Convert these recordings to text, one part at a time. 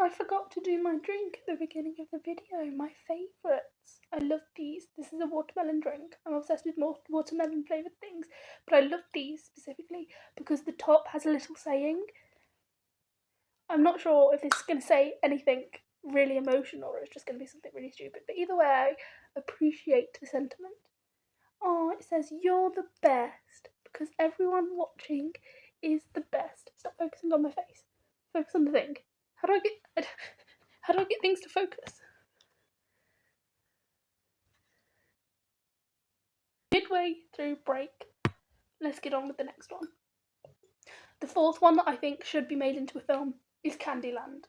I forgot to do my drink at the beginning of the video. My favourites. I love these. This is a watermelon drink. I'm obsessed with more watermelon flavoured things. But I love these specifically because the top has a little saying. I'm not sure if this is going to say anything really emotional or it's just going to be something really stupid. But either way, I appreciate the sentiment. Oh, it says you're the best because everyone watching is the best. Stop focusing on my face. Focus on the thing. How do I get things to focus? Midway through break, let's get on with the next one. The fourth one that I think should be made into a film is Candyland.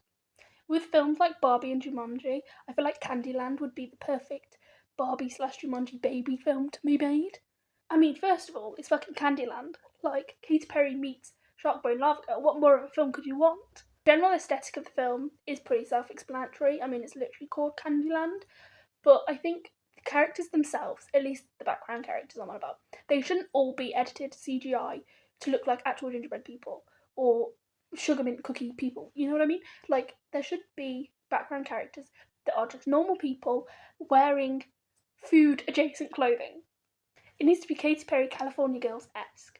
With films like Barbie and Jumanji, I feel like Candyland would be the perfect Barbie/Jumanji baby film to be made. I mean, first of all, it's fucking Candyland. Like, Katy Perry meets Sharkboy and Lava Girl. What more of a film could you want? The general aesthetic of the film is pretty self-explanatory. I mean, it's literally called Candyland. But I think the characters themselves, at least the background characters I'm on about, they shouldn't all be edited CGI to look like actual gingerbread people or sugar mint cookie people. You know what I mean? Like, there should be background characters that are just normal people wearing food adjacent clothing. It needs to be Katy Perry California Girls-esque.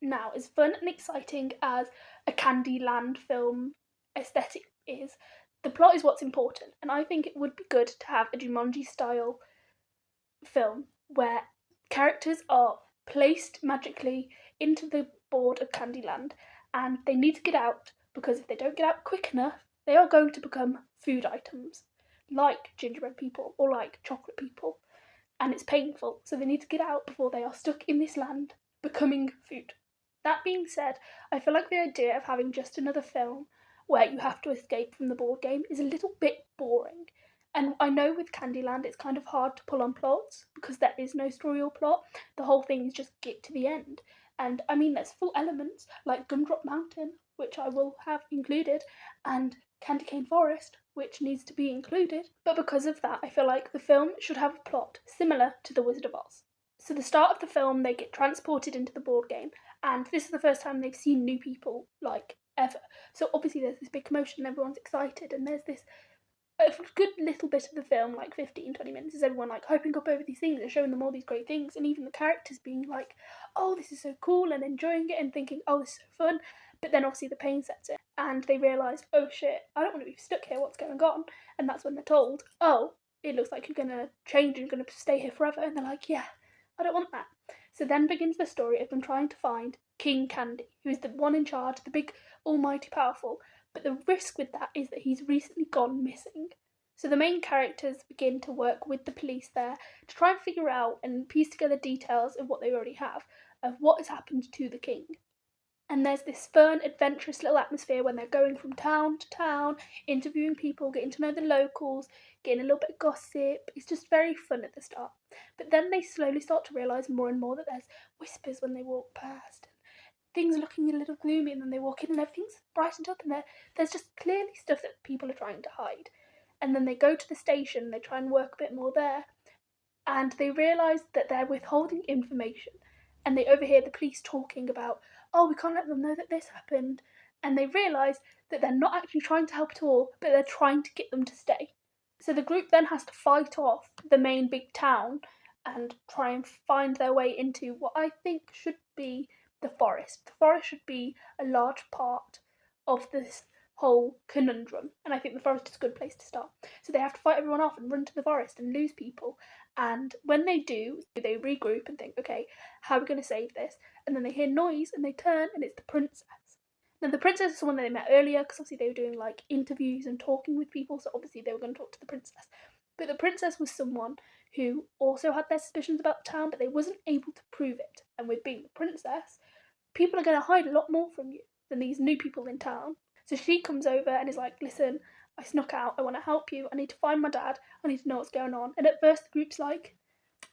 Now, as fun and exciting as a Candyland film aesthetic is, the plot is what's important, and I think it would be good to have a Jumanji-style film where characters are placed magically into the board of Candyland and they need to get out because if they don't get out quick enough, they are going to become food items, like gingerbread people or like chocolate people. And it's painful, so they need to get out before they are stuck in this land, becoming food. That being said, I feel like the idea of having just another film where you have to escape from the board game is a little bit boring. And I know with Candyland it's kind of hard to pull on plots because there is no story or plot. The whole thing is just get to the end. And I mean, there's full elements like Gumdrop Mountain, which I will have included, and Candy Cane Forest, which needs to be included. But because of that, I feel like the film should have a plot similar to The Wizard of Oz. So the start of the film, they get transported into the board game, and this is the first time they've seen new people, like, ever. So obviously there's this big commotion and everyone's excited, and there's this a good little bit of the film, like 15-20 minutes, is everyone like hyping up over these things and showing them all these great things, and even the characters being like, oh, this is so cool, and enjoying it and thinking, oh, this is so fun. But then obviously the pain sets in and they realise, oh shit, I don't want to be stuck here, what's going on? And that's when they're told, oh, it looks like you're going to change and you're going to stay here forever. And they're like, yeah, I don't want that. So then begins the story of them trying to find King Candy, who is the one in charge, the big, almighty powerful. But the risk with that is that he's recently gone missing. So the main characters begin to work with the police there to try and figure out and piece together details of what they already have, of what has happened to the king. And there's this fun, adventurous little atmosphere when they're going from town to town, interviewing people, getting to know the locals, getting a little bit of gossip. It's just very fun at the start. But then they slowly start to realise more and more that there's whispers when they walk past, and things looking a little gloomy, and then they walk in and everything's brightened up, and there's just clearly stuff that people are trying to hide. And then they go to the station, they try and work a bit more there, and they realise that they're withholding information. And they overhear the police talking about, oh, we can't let them know that this happened. And they realise that they're not actually trying to help at all, but they're trying to get them to stay. So the group then has to fight off the main big town and try and find their way into what I think should be the forest. The forest should be a large part of this whole conundrum, and I think the forest is a good place to start. So they have to fight everyone off and run to the forest and lose people, and when they do, they regroup and think, okay, how are we going to save this? And then they hear noise and they turn, and it's the princess. Now the princess is someone that they met earlier, because obviously they were doing like interviews and talking with people, so obviously they were going to talk to the princess. But the princess was someone who also had their suspicions about the town, but they wasn't able to prove it. And with being the princess, people are going to hide a lot more from you than these new people in town. So she comes over and is like, listen, I snuck out, I want to help you, I need to find my dad, I need to know what's going on. And at first the group's like,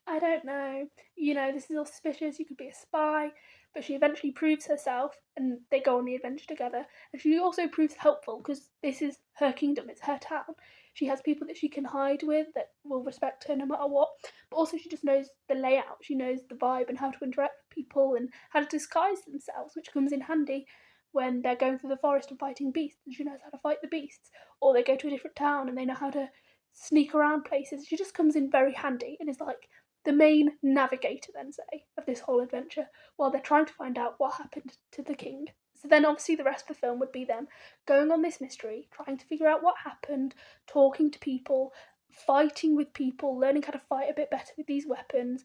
I don't know, this is all suspicious, you could be a spy. But she eventually proves herself and they go on the adventure together. And she also proves helpful because this is her kingdom, it's her town. She has people that she can hide with that will respect her no matter what. But also she just knows the layout, she knows the vibe and how to interact with people and how to disguise themselves, which comes in handy when they're going through the forest and fighting beasts, and she knows how to fight the beasts. Or they go to a different town and they know how to sneak around places. She just comes in very handy and is like the main navigator, then say, of this whole adventure while they're trying to find out what happened to the king. So then obviously the rest of the film would be them going on this mystery, trying to figure out what happened, talking to people, fighting with people, learning how to fight a bit better with these weapons,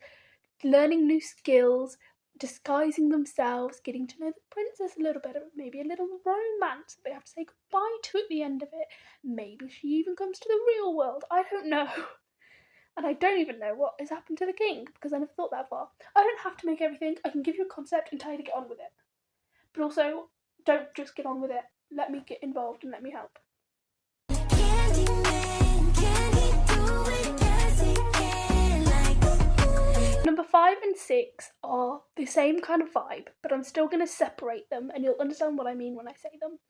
learning new skills, disguising themselves, getting to know the princess a little better, maybe a little romance that they have to say goodbye to at the end of it. Maybe she even comes to the real world. I don't know. And I don't even know what has happened to the king because I never thought that far. I don't have to make everything. I can give you a concept and tell you to get on with it. But also, don't just get on with it. Let me get involved and let me help. Number 5 and 6 are the same kind of vibe, but I'm still going to separate them and you'll understand what I mean when I say them.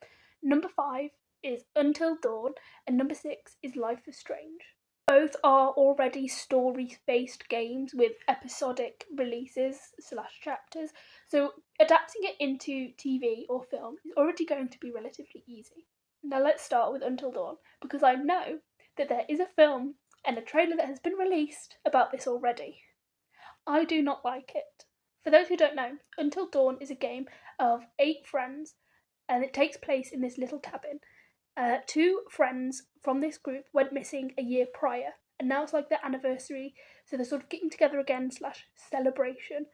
Number 5 is Until Dawn and number 6 is Life is Strange. Both are already story-based games with episodic releases / chapters, so adapting it into TV or film is already going to be relatively easy. Now let's start with Until Dawn, because I know that there is a film and a trailer that has been released about this already. I do not like it. For those who don't know, Until Dawn is a game of 8 friends and it takes place in this little cabin. 2 friends from this group went missing a year prior, and now it's like their anniversary, so they're sort of getting together again / celebration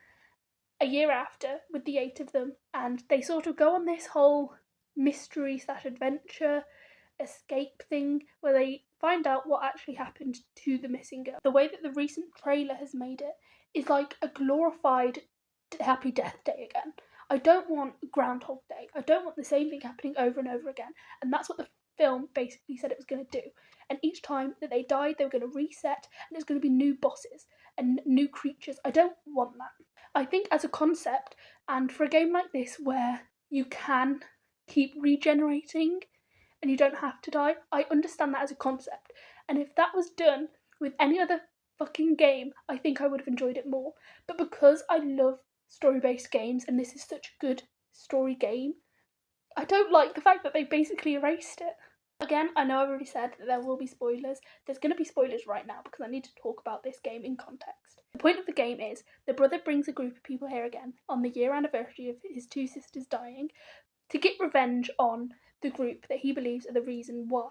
a year after with the 8 of them, and they sort of go on this whole mystery / adventure escape thing where they find out what actually happened to the missing girl. The way that the recent trailer has made it is like a glorified Happy Death Day again. I don't want Groundhog Day. I don't want the same thing happening over and over again. And that's what the film basically said it was going to do. And each time that they died, they were going to reset, and there's going to be new bosses and new creatures. I don't want that. I think as a concept, and for a game like this where you can keep regenerating and you don't have to die, I understand that as a concept. And if that was done with any other fucking game, I think I would have enjoyed it more. But because I love story-based games and this is such a good story game, I don't like the fact that they basically erased it. Again, I know I've already said that there will be spoilers. There's going to be spoilers right now because I need to talk about this game in context. The point of the game is the brother brings a group of people here again on the year anniversary of his 2 sisters dying to get revenge on the group that he believes are the reason why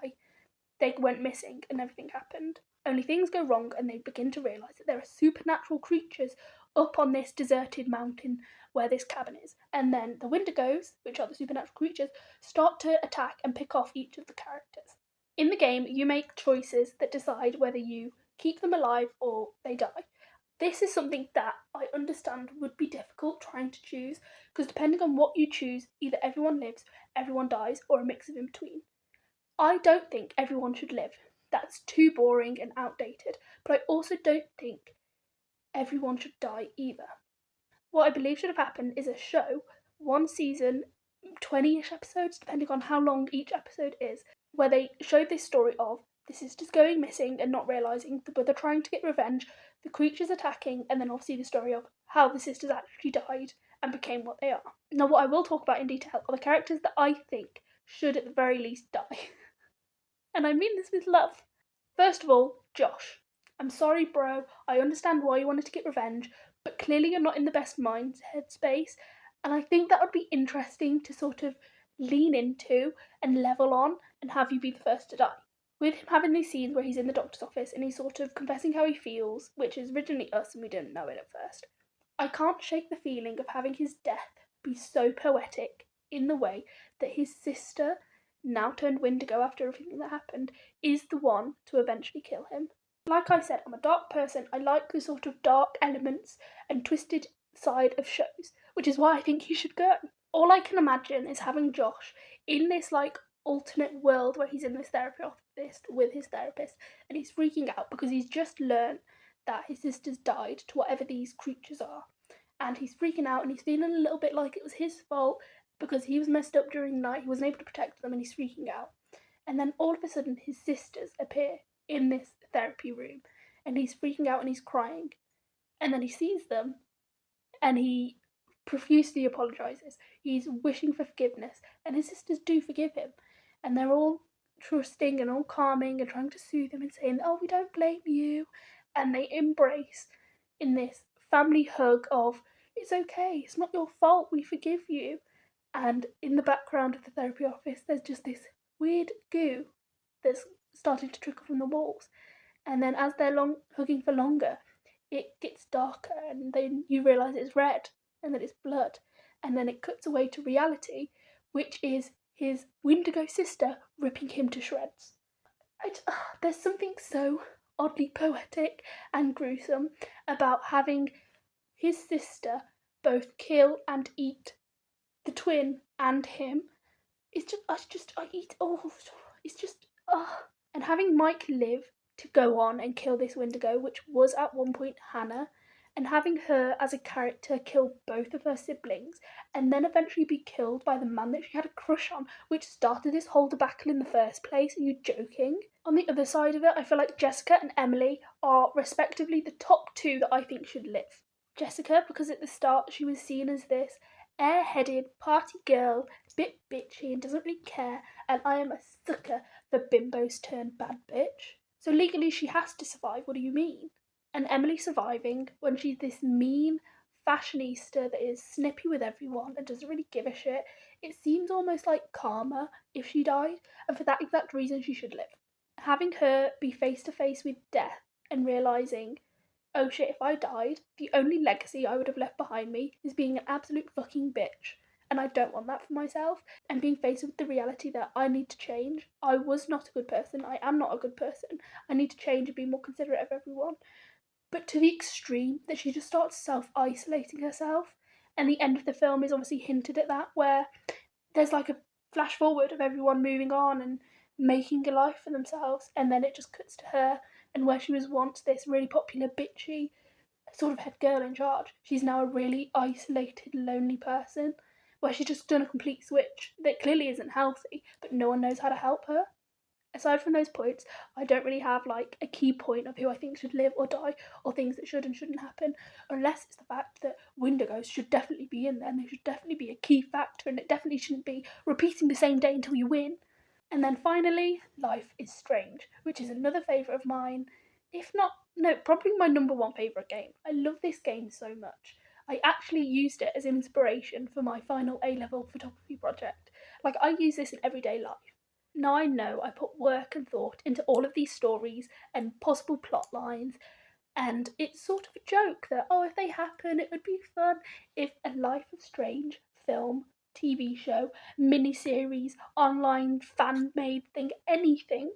they went missing and everything happened. Only things go wrong and they begin to realise that there are supernatural creatures up on this deserted mountain where this cabin is. And then the Wendigos, which are the supernatural creatures, start to attack and pick off each of the characters. In the game, you make choices that decide whether you keep them alive or they die. This is something that I understand would be difficult trying to choose, because depending on what you choose, either everyone lives, everyone dies, or a mix of in between. I don't think everyone should live. That's too boring and outdated. But I also don't think everyone should die either. What I believe should have happened is a show, 1 season, 20-ish episodes, depending on how long each episode is, where they showed this story of the sisters going missing and not realising, the brother trying to get revenge, the creatures attacking, and then obviously the story of how the sisters actually died and became what they are. Now, what I will talk about in detail are the characters that I think should at the very least die. And I mean this with love. First of all, Josh. I'm sorry, bro. I understand why you wanted to get revenge, but clearly you're not in the best headspace. And I think that would be interesting to sort of lean into and level on and have you be the first to die. With him having these scenes where he's in the doctor's office and he's sort of confessing how he feels, which is originally us and we didn't know it at first. I can't shake the feeling of having his death be so poetic in the way that his sister, now turned Wendigo after everything that happened, is the one to eventually kill him. Like I said, I'm a dark person. I like the sort of dark elements and twisted side of shows, which is why I think he should go. All I can imagine is having Josh in this like alternate world where he's in this therapy office with his therapist and he's freaking out because he's just learned that his sister's died to whatever these creatures are, and he's freaking out and he's feeling a little bit like it was his fault because he was messed up during the night, he wasn't able to protect them, and he's freaking out. And then all of a sudden his sisters appear in this therapy room and he's freaking out and he's crying, and then he sees them and he profusely apologises. He's wishing for forgiveness, and his sisters do forgive him. And they're all trusting and all calming and trying to soothe him and saying, "Oh, we don't blame you." And they embrace in this family hug of, "It's okay, it's not your fault, we forgive you." And in the background of the therapy office, there's just this weird goo that's starting to trickle from the walls. And then as they're hugging for longer, it gets darker, and then you realise it's red and that it's blood. And then it cuts away to reality, which is his Wendigo sister ripping him to shreds. There's something so oddly poetic and gruesome about having his sister both kill and eat the twin and him. I eat, oh, it's just, oh. And having Mike live to go on and kill this Wendigo, which was at one point Hannah, and having her as a character kill both of her siblings, and then eventually be killed by the man that she had a crush on, which started this whole debacle in the first place. Are you joking? On the other side of it, I feel like Jessica and Emily are respectively the top two that I think should live. Jessica, because at the start she was seen as this airheaded party girl, a bit bitchy and doesn't really care, and I am a sucker for bimbos turned bad bitch. So legally she has to survive, what do you mean? And Emily surviving when she's this mean fashionista that is snippy with everyone and doesn't really give a shit, it seems almost like karma if she died, and for that exact reason she should live. Having her be face to face with death and realising, oh shit, if I died, the only legacy I would have left behind me is being an absolute fucking bitch. And I don't want that for myself. And being faced with the reality that I need to change. I was not a good person. I am not a good person. I need to change and be more considerate of everyone. But to the extreme that she just starts self-isolating herself. And the end of the film is obviously hinted at that, where there's like a flash forward of everyone moving on and making a life for themselves, and then it just cuts to her, and where she was once this really popular bitchy sort of head girl in charge, she's now a really isolated, lonely person, where she's just done a complete switch that clearly isn't healthy, but no one knows how to help her. Aside from those points, I don't really have like a key point of who I think should live or die, or things that should and shouldn't happen, unless it's the fact that Wendigos should definitely be in there, and they should definitely be a key factor, and it definitely shouldn't be repeating the same day until you win. And then finally, Life is Strange, which is another favourite of mine, if not, no, probably my number one favourite game. I love this game so much. I actually used it as inspiration for my final A-level photography project. Like, I use this in everyday life. Now I know I put work and thought into all of these stories and possible plot lines, and it's sort of a joke that, oh, if they happen, it would be fun if a Life of Strange film, TV show, miniseries, online fan made thing, anything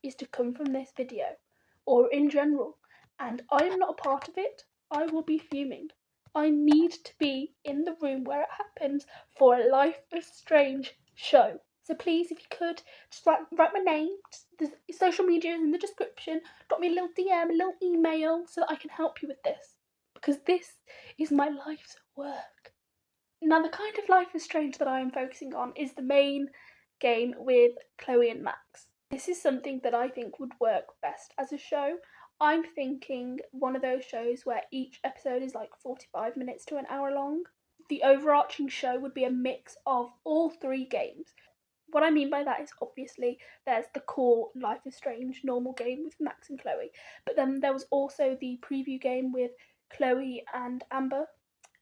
is to come from this video, or in general, and I am not a part of it, I will be fuming. I need to be in the room where it happens for a Life of Strange show. So please, if you could, just write my name, the social media is in the description, drop me a little DM, a little email, so that I can help you with this. Because this is my life's work. Now, the kind of Life is Strange that I am focusing on is the main game with Chloe and Max. This is something that I think would work best as a show. I'm thinking one of those shows where each episode is like 45 minutes to an hour long. The overarching show would be a mix of all three games. What I mean by that is obviously there's the core Life is Strange normal game with Max and Chloe, but then there was also the preview game with Chloe and Amber,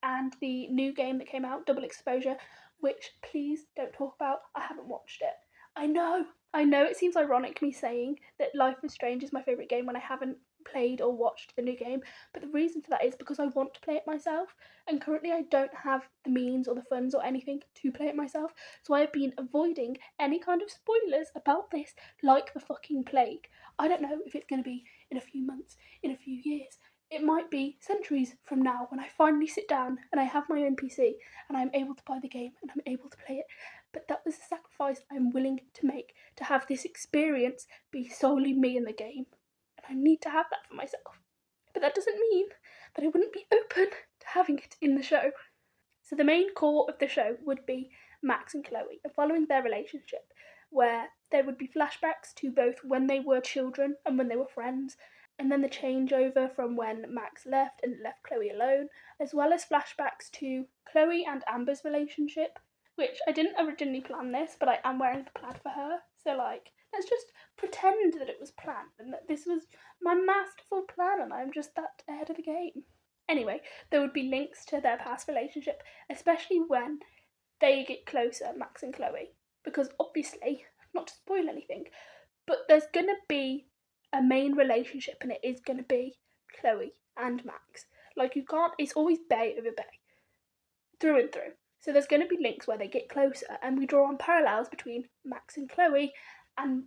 and the new game that came out, Double Exposure, which please don't talk about, I haven't watched it. I know it seems ironic me saying that Life is Strange is my favourite game when I haven't played or watched the new game, but the reason for that is because I want to play it myself, and currently I don't have the means or the funds or anything to play it myself, so I have been avoiding any kind of spoilers about this like the fucking plague. I don't know if it's going to be in a few months, in a few years. It might be centuries from now when I finally sit down and I have my own PC and I'm able to buy the game and I'm able to play it. But that was a sacrifice I'm willing to make to have this experience be solely me in the game. And I need to have that for myself. But that doesn't mean that I wouldn't be open to having it in the show. So the main core of the show would be Max and Chloe, and following their relationship, where there would be flashbacks to both when they were children and when they were friends, and then the changeover from when Max left and left Chloe alone, as well as flashbacks to Chloe and Amber's relationship, which I didn't originally plan this, but I am wearing the plaid for her. So, like, let's just pretend that it was planned and that this was my masterful plan and I'm just that ahead of the game. Anyway, there would be links to their past relationship, especially when they get closer, Max and Chloe. Because obviously, not to spoil anything, but there's going to be a main relationship and it is going to be Chloe and Max. Like, you can't, it's always Bay over Bay, through and through. So there's going to be links where they get closer and we draw on parallels between Max and Chloe and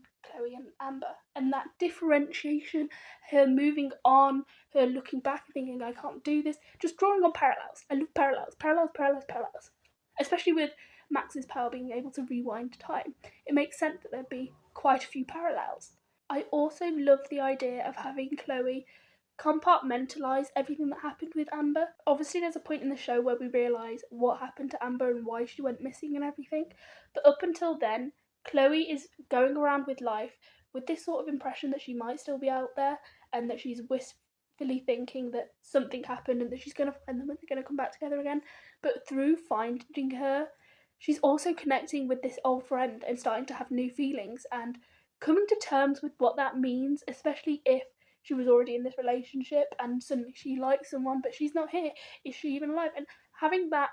Amber. And that differentiation, her moving on, her looking back and thinking, I can't do this, just drawing on parallels. I love parallels, parallels, parallels, parallels. Especially with Max's power being able to rewind time. It makes sense that there'd be quite a few parallels. I also love the idea of having Chloe compartmentalise everything that happened with Amber. Obviously, there's a point in the show where we realise what happened to Amber and why she went missing and everything. But up until then, Chloe is going around with life with this sort of impression that she might still be out there and that she's wistfully thinking that something happened and that she's going to find them and they're going to come back together again. But through finding her, she's also connecting with this old friend and starting to have new feelings and coming to terms with what that means, especially if she was already in this relationship and suddenly she likes someone but she's not here. Is she even alive? And having that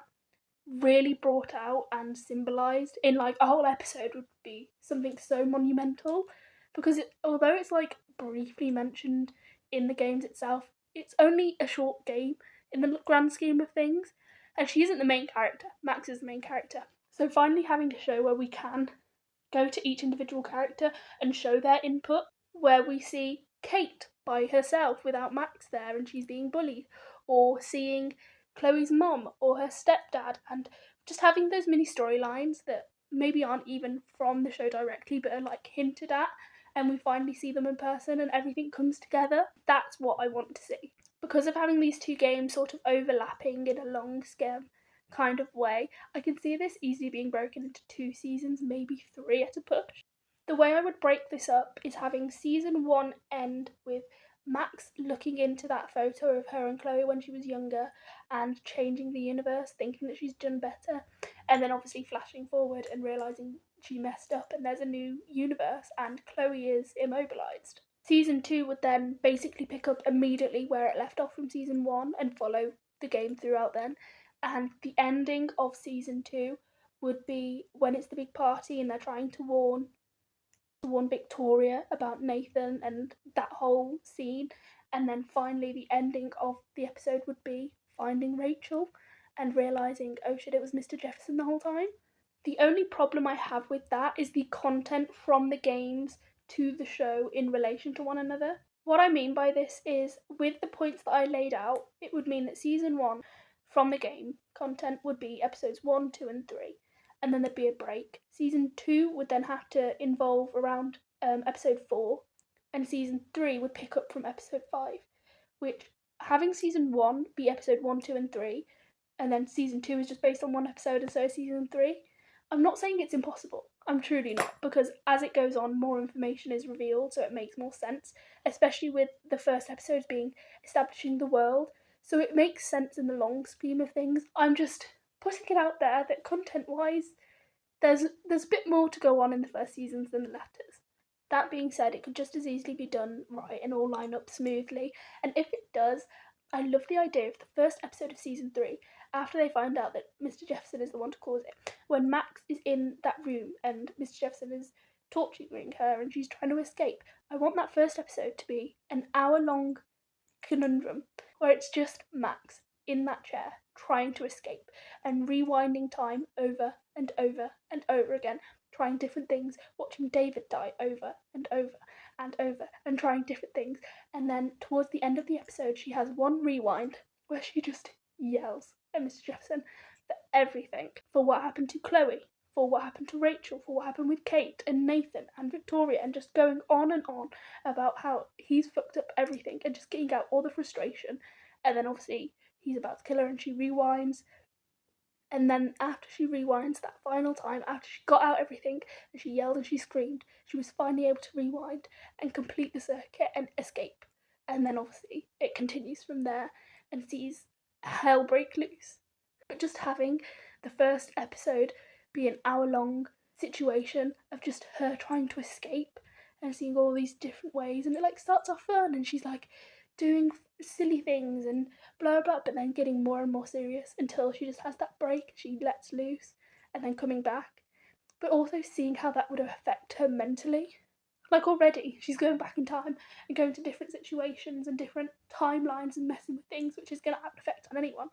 really brought out and symbolised in like a whole episode would be something so monumental, because although it's like briefly mentioned in the games itself, it's only a short game in the grand scheme of things, and she isn't the main character. Max is the main character. So finally having a show where we can go to each individual character and show their input, where we see Kate by herself without Max there and she's being bullied, or seeing Chloe's mom or her stepdad, and just having those mini storylines that maybe aren't even from the show directly but are like hinted at, and we finally see them in person and everything comes together. That's what I want to see. Because of having these two games sort of overlapping in a long scale kind of way, I can see this easily being broken into 2 seasons, maybe 3 at a push. The way I would break this up is having season 1 end with Max looking into that photo of her and Chloe when she was younger and changing the universe, thinking that she's done better, and then obviously flashing forward and realising she messed up and there's a new universe and Chloe is immobilised. Season 2 would then basically pick up immediately where it left off from season 1 and follow the game throughout then. And the ending of season 2 would be when it's the big party and they're trying to warn Victoria about Nathan and that whole scene. And then finally the ending of the episode would be finding Rachel and realising, oh shit, it was Mr. Jefferson the whole time. The only problem I have with that is the content from the games to the show in relation to one another. What I mean by this is, with the points that I laid out, it would mean that season 1 from the game content would be episodes 1, 2, and 3, and then there'd be a break. Season 2 would then have to involve around episode 4, and season 3 would pick up from episode 5, which having season 1 be episode 1, 2, and 3, and then season 2 is just based on one episode, and so is season 3. I'm not saying it's impossible. I'm truly not, because as it goes on, more information is revealed, so it makes more sense, especially with the first episodes being establishing the world. So it makes sense in the long scheme of things. I'm just putting it out there that content-wise, there's a bit more to go on in the first seasons than the latter. That being said, it could just as easily be done right and all line up smoothly. And if it does, I love the idea of the first episode of season 3, after they find out that Mr. Jefferson is the one to cause it, when Max is in that room and Mr. Jefferson is torturing her and she's trying to escape. I want that first episode to be an hour-long conundrum where it's just Max in that chair trying to escape and rewinding time over and over and over again, trying different things, watching David die over and over and over and trying different things. And then towards the end of the episode, she has one rewind where she just yells at Mr. Jefferson for everything, for what happened to Chloe, for what happened to Rachel, for what happened with Kate and Nathan and Victoria, and just going on and on about how he's fucked up everything and just getting out all the frustration. And then obviously he's about to kill her and she rewinds. And then after she rewinds that final time, after she got out everything and she yelled and she screamed, she was finally able to rewind and complete the circuit and escape. and then obviously it continues from there and sees hell break loose. But just having the first episode be an hour-long situation of just her trying to escape and seeing all these different ways, and it like starts off fun and she's like doing silly things and blah blah, but then getting more and more serious until she just has that break, she lets loose, and then coming back. But also seeing how that would affect her mentally. Like already, she's going back in time and going to different situations and different timelines and messing with things, which is going to have an effect on anyone.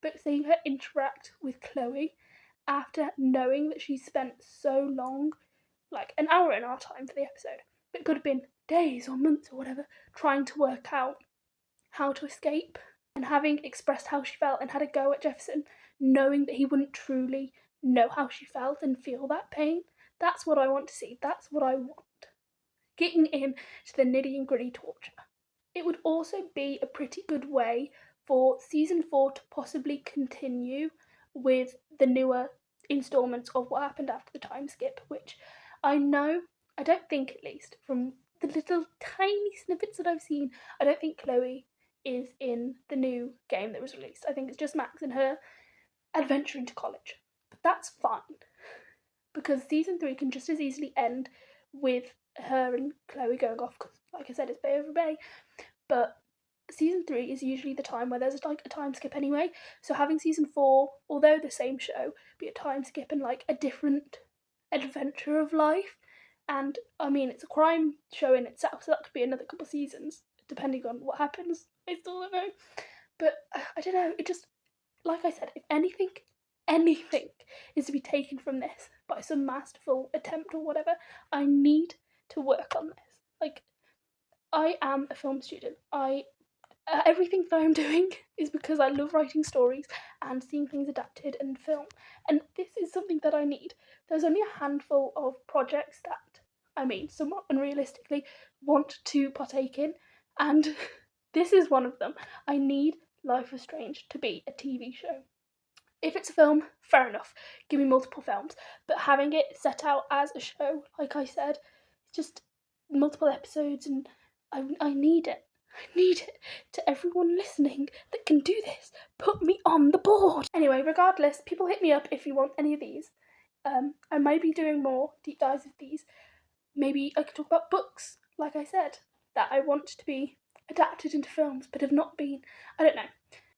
But seeing her interact with Chloe after knowing that she spent so long, like an hour in our time for the episode, but it could have been days or months or whatever, trying to work out how to escape, and having expressed how she felt and had a go at Jefferson, knowing that he wouldn't truly know how she felt and feel that pain. That's what I want to see. That's what I want. Getting in to the nitty and gritty torture. It would also be a pretty good way for season 4 to possibly continue with the newer installments of what happened after the time skip, which I don't think, at least from the little tiny snippets that I've seen, I don't think Chloe is in the new game that was released. I think it's just Max and her adventure into college. But that's fine, because season 3 can just as easily end with her and Chloe going off, because like I said, it's bay over bay. But season 3 is usually the time where there's like a time skip anyway, so having season 4, although the same show, be a time skip and like a different adventure of life. And I mean, it's a crime show in itself, so that could be another couple of seasons depending on what happens. I still don't know, but I don't know, it just, like I said, if anything is to be taken from this by some masterful attempt or whatever, I need to work on this. Like, I am a film student. Everything that I'm doing is because I love writing stories and seeing things adapted and filmed, and this is something that I need. There's only a handful of projects that, I mean, somewhat unrealistically, want to partake in, and this is one of them. I need Life is Strange to be a TV show. If it's a film, fair enough, give me multiple films, but having it set out as a show, like I said, just multiple episodes, and I need it. I need it. To everyone listening that can do this, put me on the board. Anyway, regardless, people hit me up if you want any of these. I might be doing more deep dives of these. Maybe I could talk about books, like I said, that I want to be adapted into films but have not been. I don't know.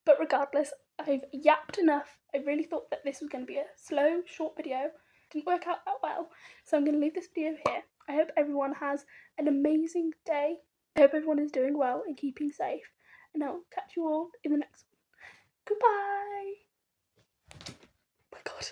But regardless, I've yapped enough. I really thought that this was going to be a slow, short video. Didn't work out that well, so I'm going to leave this video here. I hope everyone has an amazing day. I hope everyone is doing well and keeping safe, and I'll catch you all in the next one. Goodbye! Oh my god.